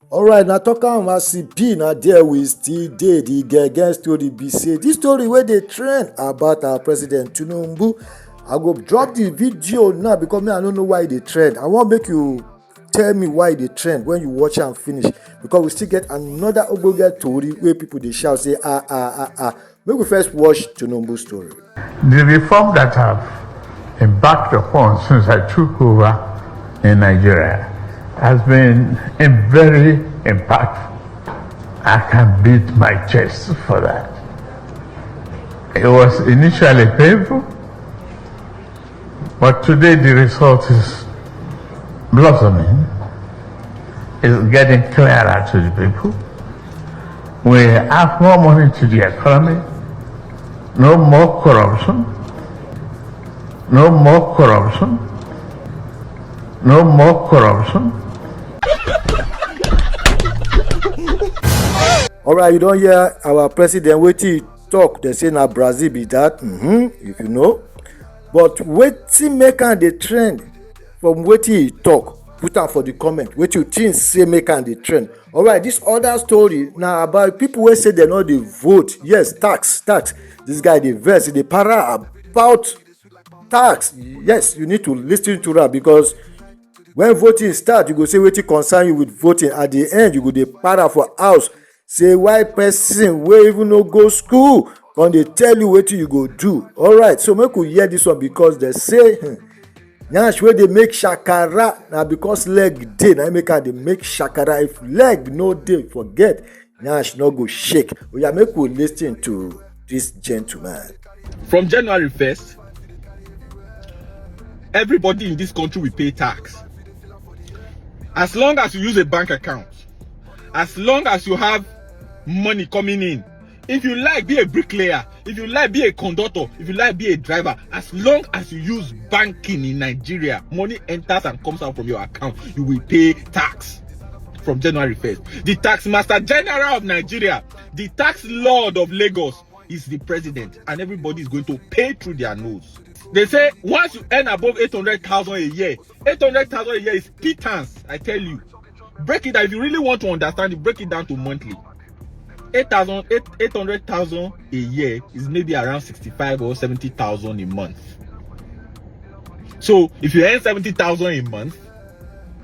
Alright, now talk about CP. Now there we still dey the gege story be say this story where they trend about our President Tinubu. I go drop the video now because me I don't know why they trend. I want make you tell me why they trend when you watch and finish, because we still get another ogbonge story where people they shout say ah. Make we first watch Tinubu story. The reform that I've embarked upon since I took over in Nigeria has been very impactful. I can beat my chest for that. It was initially painful, but today the result is blossoming. It's getting clearer to the people. We have more money to the economy, no more corruption, no more corruption, no more corruption. Alright, you don't hear our president wetin talk. They say na Brazil be that, if you know. But wetin make am dey trend from wetin he talk, put am for the comment. Wetin you think say make am dey trend. Alright, this other story na about people wey say dem no dey vote. Yes, tax. This guy dey vex, dey para about tax. Yes, you need to lis ten to am, because when voting start, you go say wetin concern you with voting. At the end, you go dey para for house say why person wey even no go school come dey tell you wetin you go do. Alright, so make we hear this one, because they say nyash wey dey make shakara na because leg dey na make am dey make shakara. If leg no dey, forget, nyash no go shake. Oya, make we lis ten to this gentleman. From January 1st, everybody in this country will pay tax. As long as you use a bank account, as long as you have money coming in. If you like, be a bricklayer. If you like, be a conductor. If you like, be a driver. As long as you use banking in Nigeria, money enters and comes out from your account, you will pay tax. From January 1st. The tax master general of Nigeria, the tax lord of Lagos, is the president, and everybody is going to pay through their nose. They say once you earn above 800,000 a year, 800,000 a year is pittance. I tell you, break it down. If you really want to understand it, break it down to monthly. 800,000 a year is maybe around 65 or 70,000 a month. So if you earn 70,000 a month,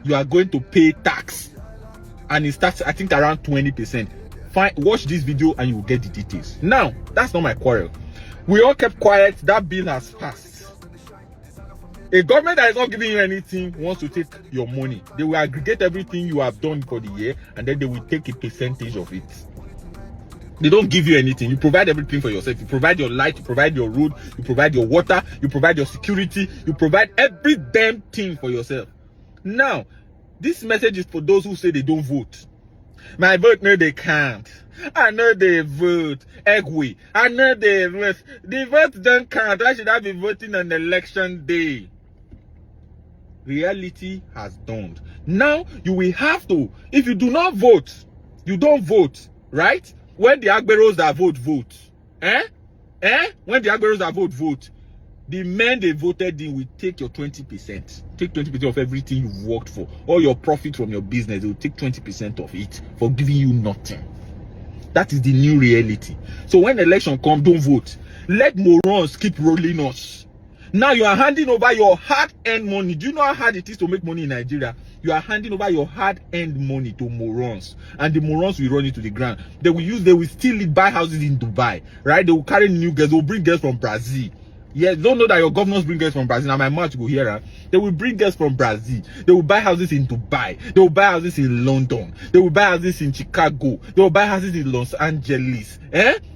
you are going to pay tax, and it starts, I think, around 20%. Fine, watch this video and you will get the details. Now, that's not my quarrel. We all kept quiet. That bill has passed. A government that is not giving you anything wants to take your money. They will aggregate everything you have done for the year, and then they will take a percentage of it. They don't give you anything. You provide everything for yourself. You provide your light, you provide your road, you provide your water, you provide your security, you provide every damn thing for yourself. Now, this message is for those who say they don't vote. My vote, no, they can't. I know they vote. Egway. I know they vote. The vote don't count. Why should I be voting on election day? Reality has dawned. Now, you will have to, if you do not vote, you don't vote, right? When the Agberos that vote. When the Agberos that vote. The men they voted in will take your 20%. Take 20% of everything you've worked for. All your profit from your business, they will take 20% of it for giving you nothing. That is the new reality. So when election comes, don't vote. Let morons keep rolling us. Now you are handing over your hard-earned money. Do you know how hard it is to make money in Nigeria? You are handing over your hard-earned money to morons, and the morons will run it to the ground. They will still buy houses in Dubai, right? They will carry new girls. They will bring girls from Brazil. Yes, don't know that your governors bring girls from Brazil. Now my mouth go here. They will bring girls from Brazil. They will buy houses in Dubai. They will buy houses in London. They will buy houses in Chicago. They will buy houses in Los Angeles.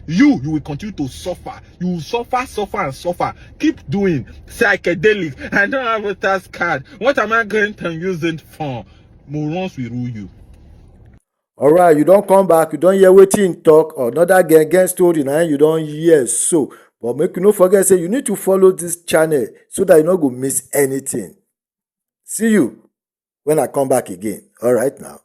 You will continue to suffer. You will suffer. Keep doing psychedelics. I don't have a tax card. What am I going to use it for? Morons will rule you. Alright, you don't come back, you don't hear wetin talk, or another gang story now you don't hear so. But make you no forget, say you need to follow this channel so that you no go miss anything. See you when I come back again. Alright now.